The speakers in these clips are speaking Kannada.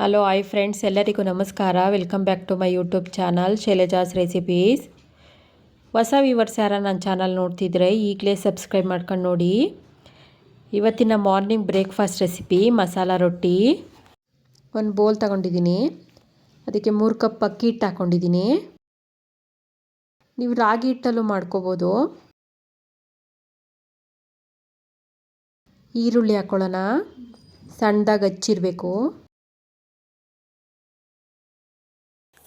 ಹಲೋ ಹಾಯ್ ಫ್ರೆಂಡ್ಸ್, ಎಲ್ಲರಿಗೂ ನಮಸ್ಕಾರ. Welcome back to my YouTube channel Shailaja's recipes. ಹೊಸ ವ್ಯೂವರ್ಸ್ ಯಾರ ನನ್ನ ಚಾನಲ್ ನೋಡ್ತಿದ್ರೆ ಈಗಲೇ ಸಬ್ಸ್ಕ್ರೈಬ್ ಮಾಡ್ಕೊಂಡು ನೋಡಿ. ಇವತ್ತಿನ ಮಾರ್ನಿಂಗ್ ಬ್ರೇಕ್ಫಾಸ್ಟ್ ರೆಸಿಪಿ ಮಸಾಲ ರೊಟ್ಟಿ. ಒಂದು ಬೌಲ್ ತಗೊಂಡಿದ್ದೀನಿ, ಅದಕ್ಕೆ 3 ಕಪ್ ಅಕ್ಕಿ ಹಿಟ್ಟು ಹಾಕ್ಕೊಂಡಿದ್ದೀನಿ. ನೀವು ರಾಗಿ ಹಿಟ್ಟಲ್ಲೂ ಮಾಡ್ಕೋಬೋದು. ಈರುಳ್ಳಿ ಹಾಕ್ಕೊಳ್ಳೋಣ, ಸಣ್ಣದಾಗಿ ಹಚ್ಚಿರಬೇಕು.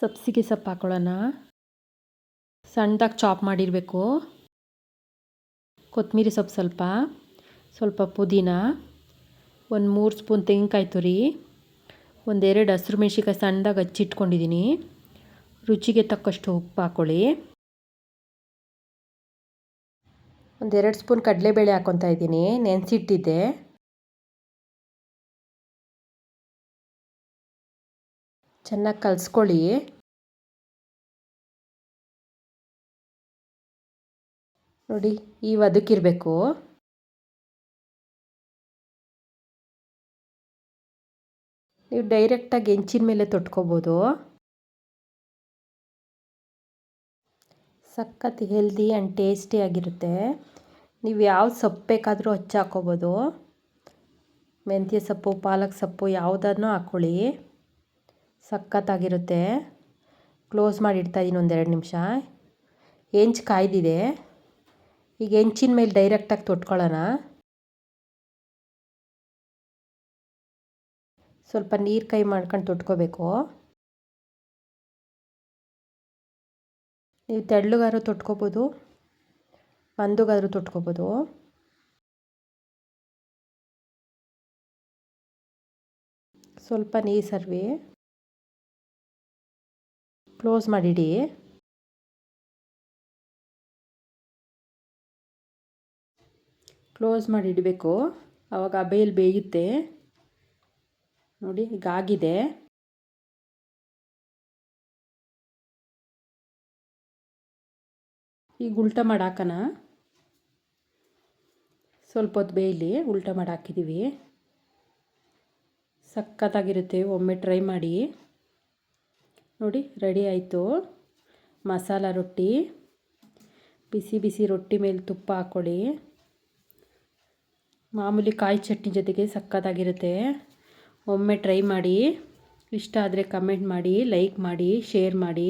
ಸಬ್ಸಿಗೆ ಸೊಪ್ಪು ಹಾಕ್ಕೊಳ್ಳೋಣ, ಸಣ್ಣದಾಗಿ ಚಾಪ್ ಮಾಡಿರಬೇಕು. ಕೊತ್ತಂಬರಿ ಸೊಪ್ಪು ಸ್ವಲ್ಪ ಪುದೀನ, ಒಂದು 3 ಸ್ಪೂನ್ ತೆಂಗಿನಕಾಯಿ ತುರಿ, 1-2 ಹಸಿರು ಮೆಣಸಿನ್ಕಾಯಿ ಸಣ್ಣದಾಗಿ ಹಚ್ಚಿಟ್ಕೊಂಡಿದ್ದೀನಿ. ರುಚಿಗೆ ತಕ್ಕಷ್ಟು ಉಪ್ಪು ಹಾಕ್ಕೊಳ್ಳಿ. 1-2 ಸ್ಪೂನ್ ಕಡಲೆಬೇಳೆ ಹಾಕ್ಕೊತಾ ಇದ್ದೀನಿ, ನೆನೆಸಿಟ್ಟಿದ್ದೆ. ಚೆನ್ನಾಗಿ ಕಲಿಸ್ಕೊಳ್ಳಿ. ನೋಡಿ, ಈ ಅದಕ್ಕಿರಬೇಕು. ನೀವು ಡೈರೆಕ್ಟಾಗಿ ಹೆಂಚಿನ ಮೇಲೆ ತೊಟ್ಕೋಬೋದು. ಸಖತ್ ಹೆಲ್ದಿ ಆ್ಯಂಡ್ ಟೇಸ್ಟಿಯಾಗಿರುತ್ತೆ. ನೀವು ಯಾವ ಸೊಪ್ಪು ಬೇಕಾದರೂ ಹಾಕ್ಕೋಬೋದು. ಮೆಂತ್ಯ ಸೊಪ್ಪು, ಪಾಲಕ್ ಸೊಪ್ಪು ಯಾವುದನ್ನು ಹಾಕ್ಕೊಳ್ಳಿ, ಸಖತ್ತಾಗಿರುತ್ತೆ. ಕ್ಲೋಸ್ ಮಾಡಿ ಇಡ್ತಾಯಿದ್ದೀನಿ 1-2 ನಿಮಿಷ. ಹೆಂಚು ಕಾಯ್ದಿದೆ. ಈಗ ಹೆಂಚಿನ ಮೇಲೆ ಡೈರೆಕ್ಟಾಗಿ ತೊಟ್ಕೊಳ್ಳೋಣ. ಸ್ವಲ್ಪ ನೀರು ಕೈ ಮಾಡ್ಕೊಂಡು ತೊಟ್ಕೋಬೇಕು. ನೀವು ತೆಳ್ಳಗಾದ್ರೂ ತೊಟ್ಕೋಬೋದು, ಮಂದಗಾದ್ರೂ ತೊಟ್ಕೋಬೋದು. ಸ್ವಲ್ಪ ನೀರು ಸರ್ವಿ, ಕ್ಲೋಸ್ ಮಾಡಿಡಿ. ಕ್ಲೋಸ್ ಮಾಡಿ ಇಡಬೇಕು, ಆವಾಗ ಬೇಯಲ್ಲಿ ಬೇಯುತ್ತೆ. ನೋಡಿ, ಈಗ ಆಗಿದೆ. ಈಗ ಉಲ್ಟ ಮಾಡಿ ಹಾಕೋಣ. ಸ್ವಲ್ಪ ಹೊತ್ತು ಬೇಯಲಿ. ಉಲ್ಟ ಮಾಡಿ ಹಾಕಿದ್ದೀವಿ. ಸಖತ್ತಾಗಿರುತ್ತೆ, ಒಮ್ಮೆ ಟ್ರೈ ಮಾಡಿ. ನೋಡಿ, ರೆಡಿ ಆಯಿತು ಮಸಾಲ ರೊಟ್ಟಿ. ಬಿಸಿ ಬಿಸಿ ರೊಟ್ಟಿ ಮೇಲೆ ತುಪ್ಪ ಹಾಕ್ಕೊಳ್ಳಿ. ಮಾಮೂಲಿ ಕಾಯಿ ಚಟ್ನಿ ಜೊತೆಗೆ ಸಖತ್ತಾಗಿರುತ್ತೆ. ಒಮ್ಮೆ ಟ್ರೈ ಮಾಡಿ. ಇಷ್ಟ ಆದರೆ ಕಮೆಂಟ್ ಮಾಡಿ, ಲೈಕ್ ಮಾಡಿ, ಶೇರ್ ಮಾಡಿ.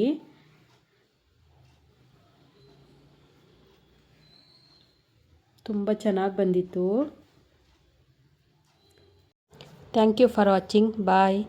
ತುಂಬ ಚೆನ್ನಾಗಿ ಬಂದಿತ್ತು. Thank you for watching. Bye.